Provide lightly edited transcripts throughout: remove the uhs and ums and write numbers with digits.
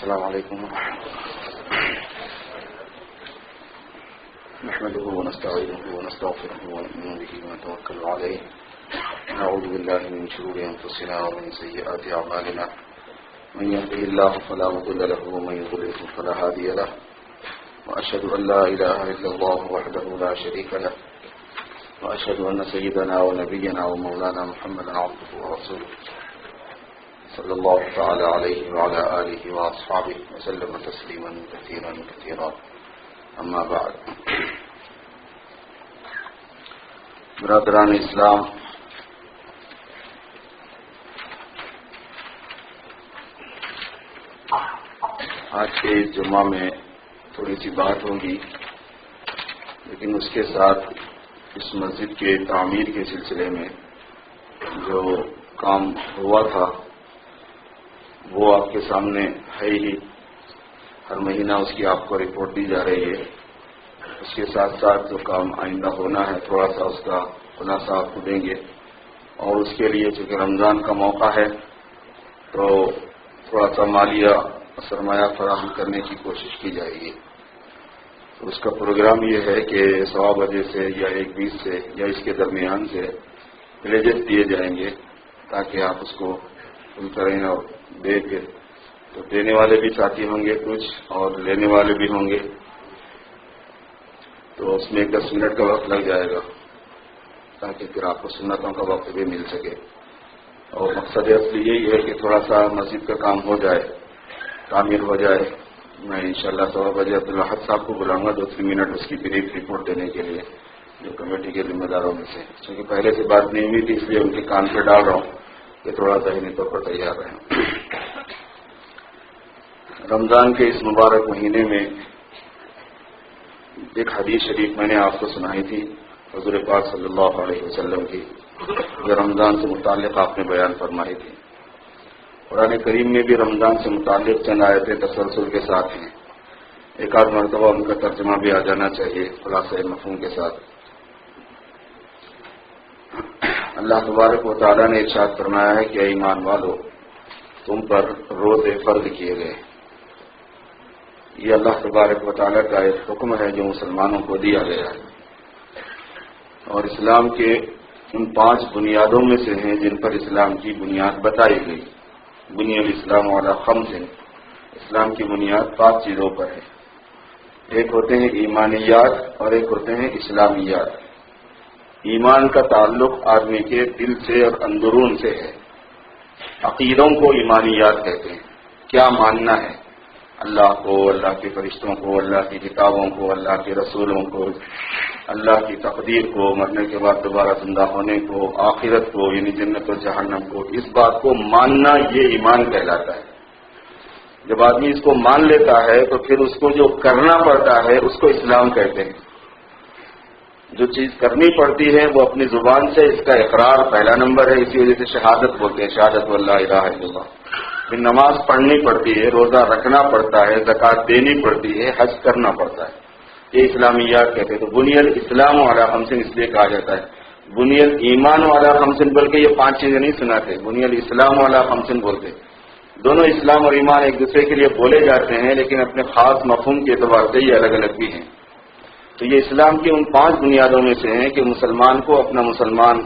السلام علیکم نحمده ونستعينه ونستغفره ونؤمن به ونتوكل عليه نعوذ بالله من شرور انفسنا ومن سيئات اعمالنا من يهده الله فلا مضل له ومن يضلل فلا هادي له واشهد ان لا اله الا الله وحده لا شريك له واشهد ان سيدنا ونبينا ومولانا محمدا عبده ورسوله صلی اللہ تعالی علیہ وعلى آلہ واصحابہ وسلم تسلیما کثیرا کثیرا اما بعد. برادران اسلام، آج کے اس جمعہ میں تھوڑی سی بات ہوگی، لیکن اس کے ساتھ اس مسجد کے تعمیر کے سلسلے میں جو کام ہوا تھا وہ آپ کے سامنے ہے ہی. ہر مہینہ اس کی آپ کو رپورٹ دی جا رہی ہے. اس کے ساتھ ساتھ جو کام آئندہ ہونا ہے تھوڑا سا اس کا خلاصہ آپ کو دیں گے، اور اس کے لیے چونکہ رمضان کا موقع ہے تو تھوڑا سا مالیہ سرمایہ فراہم کرنے کی کوشش کی جائے گی. تو اس کا پروگرام یہ ہے کہ 1:15 بجے سے یا 1:20 سے یا اس کے درمیان سے پلیجز دیے جائیں گے تاکہ آپ اس کو فل کریں اور دے کے. تو دینے والے بھی ساتھی ہوں گے کچھ اور لینے والے بھی ہوں گے، تو اس میں 10 منٹ کا وقت لگ جائے گا تاکہ پھر آپ کو سنتوں کا وقت بھی مل سکے. اور مقصد اصلی یہی ہے کہ تھوڑا سا مسجد کا کام ہو جائے، تعمیر ہو جائے. میں انشاءاللہ 1:15 بجے عبدالحد صاحب کو بلاؤں گا 2-3 منٹ اس کی بریف رپورٹ دینے کے لیے، جو کمیٹی کے ذمہ داروں میں سے، کیونکہ پہلے سے بات نہیں ہوئی تھی اس لیے ان کے کان پہ ڈال رہا ہوں کہ تھوڑا ذہنی طور پر تیار رہیں. رمضان کے اس مبارک مہینے میں ایک حدیث شریف میں نے آپ کو سنائی تھی حضور پاک صلی اللہ علیہ وسلم کی، جو رمضان سے متعلق آپ نے بیان فرمائی تھی. قرآن کریم میں بھی رمضان سے متعلق چند آیتیں تسلسل کے ساتھ ہیں. ایک آدھ مرتبہ ان کا ترجمہ بھی آ جانا چاہیے خلاصہ مفہوم کے ساتھ. اللہ تبارک و تعالیٰ نے ارشاد فرمایا ہے کہ اے ایمان والو، تم پر روزے فرض کیے گئے. یہ اللہ تبارک و تعالیٰ کا ایک حکم ہے جو مسلمانوں کو دیا گیا ہے، اور اسلام کے ان 5 بنیادوں میں سے ہیں جن پر اسلام کی بنیاد بتائی گئی. بنی الاسلام علی 5، اسلام کی بنیاد 5 چیزوں پر ہے. ایک ہوتے ہیں ایمانیات اور ایک ہوتے ہیں اسلامیات. ایمان کا تعلق آدمی کے دل سے اور اندرون سے ہے. عقیدوں کو ایمانیات کہتے ہیں. کیا ماننا ہے؟ اللہ کو، اللہ کے فرشتوں کو، اللہ کی کتابوں کو، اللہ کے رسولوں کو، اللہ کی تقدیر کو، مرنے کے بعد دوبارہ زندہ ہونے کو، آخرت کو یعنی جنت و جہنم کو. اس بات کو ماننا یہ ایمان کہلاتا ہے. جب آدمی اس کو مان لیتا ہے تو پھر اس کو جو کرنا پڑتا ہے اس کو اسلام کہتے ہیں. جو چیز کرنی پڑتی ہے وہ اپنی زبان سے اس کا اقرار پہلا نمبر ہے. اسی وجہ سے شہادت بولتے ہیں، شہادت واللہ الہ الا اللہ. پھر نماز پڑھنی پڑتی ہے، روزہ رکھنا پڑتا ہے، زکوٰۃ دینی پڑتی ہے، حج کرنا پڑتا ہے. یہ اسلامیات کہتے ہیں. تو بنی الاسلام علی 5 اس لیے کہا جاتا ہے. بنی الایمان علی 5 بلکہ یہ 5 چیزیں نہیں سناتے، بنی الاسلام علی 5 بولتے. دونوں اسلام اور ایمان ایک دوسرے کے لیے بولے جاتے ہیں لیکن اپنے خاص مفہوم کے اعتبار سے یہ الگ الگ بھی ہیں. تو یہ اسلام کی ان 5 بنیادوں میں سے ہیں کہ مسلمان کو اپنا مسلمان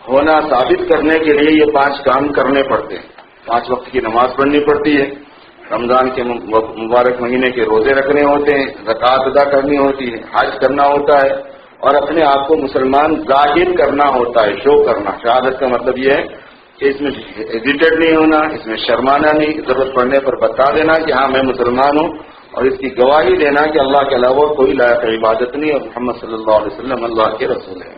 ہونا ثابت کرنے کے لیے یہ 5 کام کرنے پڑتے ہیں. 5 وقت کی نماز پڑھنی پڑتی ہے، رمضان کے مبارک مہینے کے روزے رکھنے ہوتے ہیں، زکوٰۃ ادا کرنی ہوتی ہے، حج کرنا ہوتا ہے، اور اپنے آپ کو مسلمان ظاہر کرنا ہوتا ہے، شو کرنا. شہادت کا مطلب یہ ہے کہ اس میں ایزیٹیڈ نہیں ہونا، اس میں شرمانا نہیں، ضرورت پڑنے پر بتا دینا کہ ہاں میں مسلمان ہوں، اور اس کی گواہی دینا کہ اللہ کے علاوہ کوئی لائق عبادت نہیں اور محمد صلی اللہ علیہ وسلم اللہ کے رسول ہیں.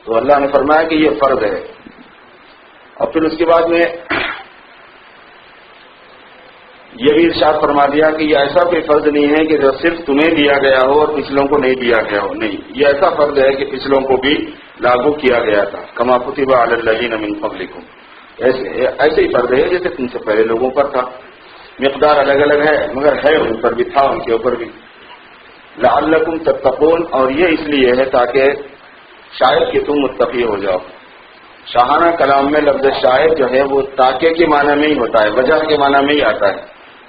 تو اللہ نے فرمایا کہ یہ فرض ہے. اور پھر اس کے بعد میں یہ بھی ارشاد فرما دیا کہ یہ ایسا کوئی فرض نہیں ہے کہ جو صرف تمہیں دیا گیا ہو اور پچھلوں کو نہیں دیا گیا ہو. نہیں، یہ ایسا فرض ہے کہ پچھلوں کو بھی لاگو کیا گیا تھا. کما کتب علی الذین من قبلکم، ایسے ہی فرض ہے جیسے تم سے پہلے لوگوں پر تھا. مقدار الگ الگ ہے مگر ہے ان پر بھی، تھا ان کے اوپر بھی. لعلکم تتقون، اور یہ اس لیے ہے تاکہ شاید کہ تم متقی ہو جاؤ. شاہانہ کلام میں لفظ شاید جو ہے وہ تاکہ کے معنی میں ہی ہوتا ہے، وجہ کے معنی میں ہی آتا ہے.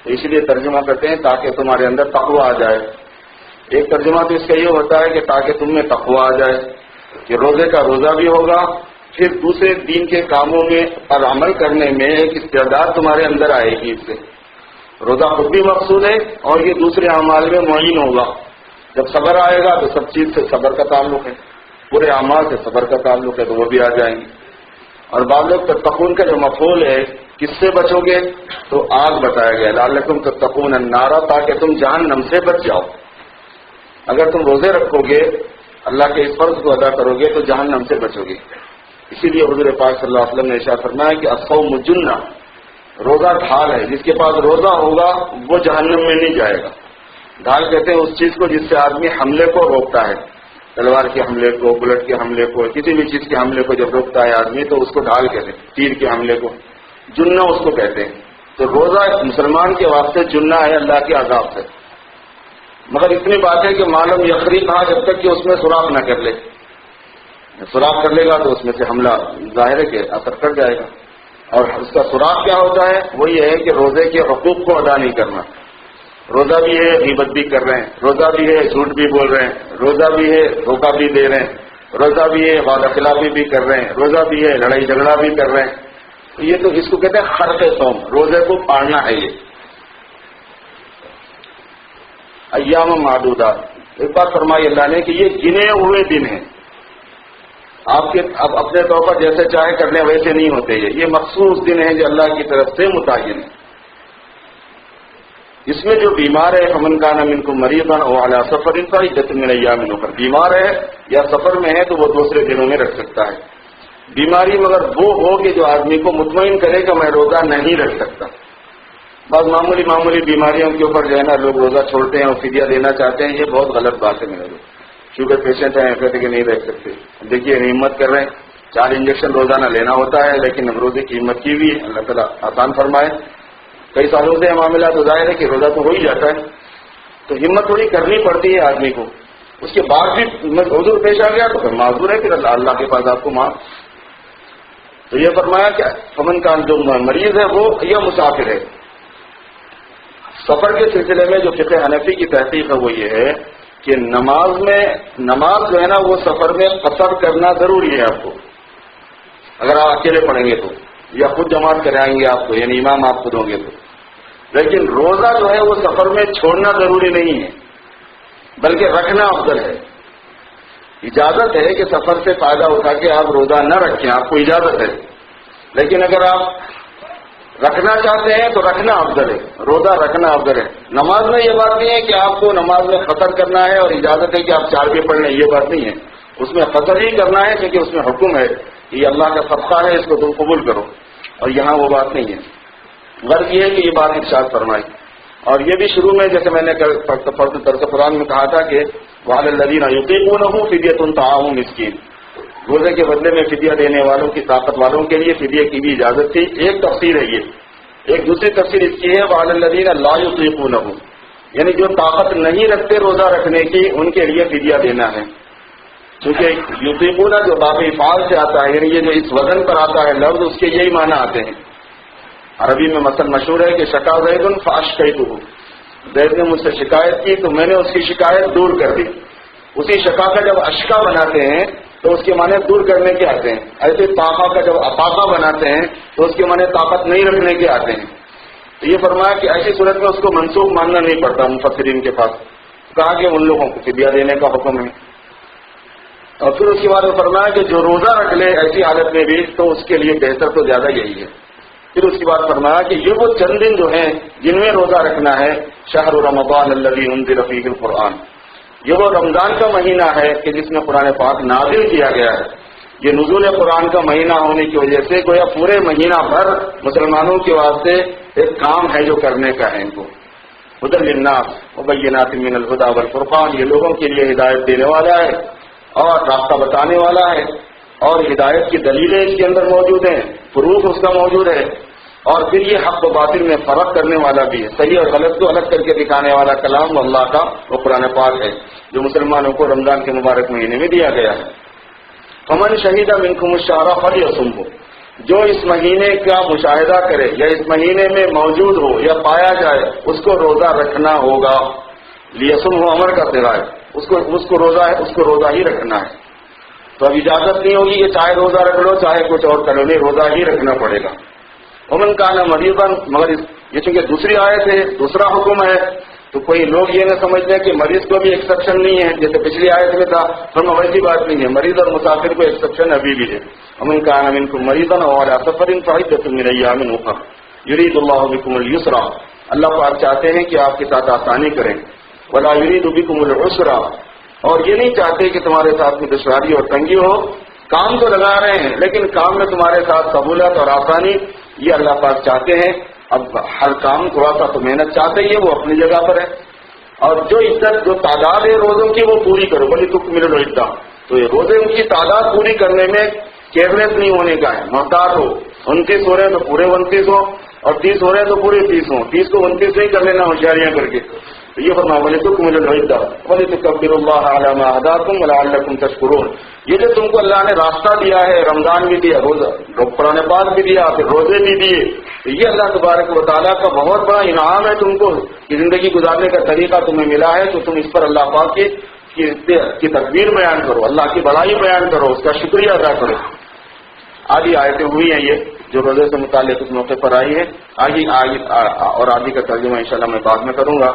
اس لیے ترجمہ کرتے ہیں تاکہ تمہارے اندر تقوی آ جائے. ایک ترجمہ تو اس کا یہ ہوتا ہے کہ تاکہ تم میں تقوی آ جائے کہ روزے کا روزہ بھی ہوگا، پھر دوسرے دین کے کاموں میں اور عمل کرنے میں ایک استعداد تمہارے اندر آئے گی. اس سے روزہ خود بھی مقصود ہے اور یہ دوسرے اعمال میں معین ہوگا. جب صبر آئے گا تو سب چیز سے صبر کا تعلق ہے، پورے اعمال سے صبر کا تعلق ہے، تو وہ بھی آ جائیں گے. اور بعض لوگ تتقون کا جو مفعول ہے کس سے بچو گے تو آگ بتایا گیا، لعلکم تتقون النار، تاکہ تم جہنم سے بچ جاؤ. اگر تم روزے رکھو گے، اللہ کے اس فرض کو ادا کرو گے تو جہنم سے بچو گے. اسی لیے حضور پاک صلی اللہ علیہ وسلم نے ارشاد فرمایا کہ الصوم جنہ، روزہ ڈھال ہے، جس کے پاس روزہ ہوگا وہ جہنم میں نہیں جائے گا. ڈھال کہتے ہیں اس چیز کو جس سے آدمی حملے کو روکتا ہے، تلوار کے حملے کو، بلٹ کے حملے کو، کسی بھی چیز کے حملے کو جب روکتا ہے آدمی تو اس کو ڈھال کہتے ہیں. تیر کے حملے کو جنہ اس کو کہتے ہیں. تو روزہ مسلمان کے واسطے جنہ ہے اللہ کے عذاب سے. مگر اتنی بات ہے کہ معلوم یخری کہا جب تک کہ اس میں سوراخ نہ کر لے. سوراخ کر لے گا تو اس میں سے حملہ ظاہر ہے کہ اثر کر جائے گا. اور اس کا سوراخ کیا ہوتا ہے؟ وہ یہ ہے کہ روزے کے حقوق کو ادا نہیں کرنا. روزہ بھی ہے غیبت بھی کر رہے ہیں، روزہ بھی ہے جھوٹ بھی بول رہے ہیں، روزہ بھی ہے دھوکہ بھی دے رہے ہیں، روزہ بھی ہے وعدہ خلافی بھی کر رہے ہیں، روزہ بھی ہے لڑائی جھگڑا بھی کر رہے ہیں. تو یہ تو اس کو کہتے ہیں خرق صوم، روزے کو پاڑنا ہے. یہ ایام معدودات، ایک بات فرمائی اللہ نے کہ یہ گنے ہوئے دن ہیں. آپ کے اب اپنے طور پر جیسے چاہے کرنے ویسے نہیں ہوتے. یہ مخصوص دن ہیں جو اللہ کی طرف سے متعین ہیں. اس میں جو بیمار ہے فمن کان منکم مریضا او علی سفر فعدۃ من ایام اخر، بیمار ہے یا سفر میں ہے تو وہ دوسرے دنوں میں رکھ سکتا ہے. بیماری مگر وہ ہو کہ جو آدمی کو مطمئن کرے کہ میں روزہ نہیں رکھ سکتا. بعض معمولی بیماریوں کے اوپر جو ہے نا لوگ روزہ چھوڑتے ہیں اور فدیہ دینا چاہتے ہیں. یہ بہت غلط بات ہے میرے لوگ. شوگر پیشنٹ ہیں کہتے کہ نہیں رکھ سکتے. دیکھیے ہمت کر رہے ہیں، 4 انجیکشن روزانہ لینا ہوتا ہے، لیکن اب روزے کی ہمت کی ہوئی ہے. اللہ تعالیٰ آسان فرمائے. کئی سالوں سے معاملہ تو ظاہر ہے کہ روزہ تو ہو ہی جاتا ہے، تو ہمت تھوڑی کرنی پڑتی ہے آدمی کو. اس کے بعد بھی حضور پیش آ گیا تو پھر معذور ہے، پھر اللہ کے پاس آپ کو معاف. تو یہ فرمایا کہ فمن کان جو مریض ہے وہ یا مسافر ہے. سفر کے سلسلے میں جو فقہ حنفی کی تحقیق ہے وہ یہ ہے کہ نماز جو ہے نا وہ سفر میں قصر کرنا ضروری ہے آپ کو، اگر آپ اکیلے پڑھیں گے تو، یا خود جماعت کرائیں گے آپ کو، یعنی امام آپ خود ہوں گے تو. لیکن روزہ جو ہے وہ سفر میں چھوڑنا ضروری نہیں ہے، بلکہ رکھنا افضل ہے. اجازت ہے کہ سفر سے فائدہ اٹھا کے آپ روزہ نہ رکھیں، آپ کو اجازت ہے. لیکن اگر آپ رکھنا چاہتے ہیں تو رکھنا افضل ہے، روزہ رکھنا افضل ہے. نماز میں یہ بات نہیں ہے کہ آپ کو نماز میں قصر کرنا ہے اور اجازت ہے کہ آپ 4 بھی پڑھ لیں، یہ بات نہیں ہے. اس میں قصر ہی کرنا ہے کیونکہ اس میں حکم ہے کہ یہ اللہ کا صدقہ ہے، اس کو تم قبول کرو. اور یہاں وہ بات نہیں ہے. غرض یہ ہے کہ یہ بات ارشاد فرمائی. اور یہ بھی شروع میں جیسے میں نے درس قرآن میں کہا تھا کہ وعلی الذین یطیقونہ فدیۃ طعام مسکین، روزے کے بدلے میں فدیہ دینے والوں کی طاقت والوں کے لیے فدیہ کی بھی اجازت تھی. ایک تفسیر ہے یہ. ایک دوسری تفسیر اس کی ہے وعلی الذین لا یطیقونہ، یعنی جو طاقت نہیں رکھتے روزہ رکھنے کی ان کے لیے فدیہ دینا ہے. چونکہ یطیقونہ جو باقی فعال سے آتا ہے، یعنی یہ جو اس وزن پر آتا ہے لفظ، اس کے یہی معنی آتے ہیں. عربی میں مثل مشہور ہے کہ شکا زید فاشکیتہ، زید نے مجھ سے شکایت کی تو میں نے اس کی شکایت دور کر دی. اسی شکا کا جب اشکا بناتے ہیں تو اس کے معنی دور کرنے کے آتے ہیں. ایسے طاقہ کا جب اپاقہ بناتے ہیں تو اس کے معنی طاقت نہیں رکھنے کے آتے ہیں. تو یہ فرمایا کہ ایسی صورت میں اس کو منسوخ ماننا نہیں پڑتا مفسرین کے پاس. کہا کہ ان لوگوں کو فدیہ دینے کا حکم ہے. اور پھر اس کے بعد فرمایا کہ جو روزہ رکھ لے ایسی حالت میں بھی تو اس کے لیے بہتر تو زیادہ یہی ہے. پھر اس کے بعد فرمایا کہ یہ وہ چند دن جو ہیں جن میں روزہ رکھنا ہے. شہر رمضان الذی انزل فیہ القرآن، یہ وہ رمضان کا مہینہ ہے کہ جس میں قرآن پاک نازل کیا گیا ہے. یہ نزول قرآن کا مہینہ ہونے کی وجہ سے گویا پورے مہینہ بھر مسلمانوں کے واسطے ایک کام ہے جو کرنے کا ہے. ان کو ہدی للناس وبینات من الہدی والفرقان، یہ لوگوں کے لیے ہدایت دینے والا ہے اور راستہ بتانے والا ہے، اور ہدایت کی دلیلیں اس کے اندر موجود ہیں، پروف اس کا موجود ہے. اور پھر یہ حق و باطل میں فرق کرنے والا بھی ہے، صحیح اور غلط کو الگ کر کے دکھانے والا کلام اللہ کا وہ قرآن پاک ہے جو مسلمانوں کو رمضان کے مبارک مہینے میں دیا گیا ہے. فمن شہید منکم الشہر فلیصمہ، جو اس مہینے کا مشاہدہ کرے یا اس مہینے میں موجود ہو یا پایا جائے اس کو روزہ رکھنا ہوگا. لیسم ہو امر کا صیغہ ہے، اس کو روزہ ہی رکھنا ہے. تو اب اجازت نہیں ہوگی کہ چاہے روزہ رکھ لو چاہے کچھ اور کرو، نہیں، روزہ ہی رکھنا پڑے گا. ومن کان مریضا، مگر یہ چونکہ دوسری آیت ہے، دوسرا حکم ہے، تو کوئی لوگ یہ نہ سمجھ لیں کہ مریض کو بھی ایکسیپشن نہیں ہے، جیسے پچھلی آیت میں تھا. ہم ویسی بات نہیں ہے، مریض اور مسافر کو ایکسیپشن ابھی بھی ہے. ومن کان منکم مریضا او علی سفر فعدۃ من ایام اخر یرید اللہ بکم اليسر، اللہ پاک چاہتے ہیں کہ آپ کے ساتھ آسانی کریں. ولا یرید بکم العسر، اور یہ نہیں چاہتے کہ تمہارے ساتھ میں دشواری اور تنگی ہو. کام تو لگا رہے ہیں لیکن کام میں تمہارے ساتھ سہولت اور آسانی یہ اللہ پاک چاہتے ہیں. اب ہر کام تھوڑا سا تو محنت چاہتے ہی ہے، وہ اپنی جگہ پر ہے. اور جو عدت جو تعداد ہے روزوں کی وہ پوری کرو، بلی تکملوا العدہ. تو یہ روزے ان کی تعداد پوری کرنے میں کیئرلیس نہیں ہونے کا ہے، محتاط ہو. 29 ہو رہے ہیں تو پورے 29 ہو، اور 30 ہو رہے ہیں تو پورے 30 ہوں. 30 کو 29 نہیں کر لینا ہوشیاریاں کر کے. تو یہ فرمایا وَلِتُكْمِلُوا الْعِدَّةَ وَلِتُكَبِّرُوا اللَّهَ عَلَىٰ مَا هَدَاكُمْ وَلَعَلَّكُمْ تَشْكُرُونَ. یہ جو تم کو اللہ نے راستہ دیا ہے، رمضان بھی دیا، روزہ قرآن پاک بھی دیا، پھر روزے بھی دیے، یہ اللہ تبارک و تعالیٰ کا بہت بڑا انعام ہے تم کو کہ زندگی گزارنے کا طریقہ تمہیں ملا ہے. تو تم اس پر اللہ پاک کی تکبیر بیان کرو، اللہ کی بڑائی بیان کرو، اس کا شکریہ ادا کرو. آدھی آیتیں ہوئی ہیں یہ جو روزے سے متعلق اس موقع پر آئی ہے. آگے اور آدھی کا ترجمہ انشاءاللہ میں بعد میں کروں گا.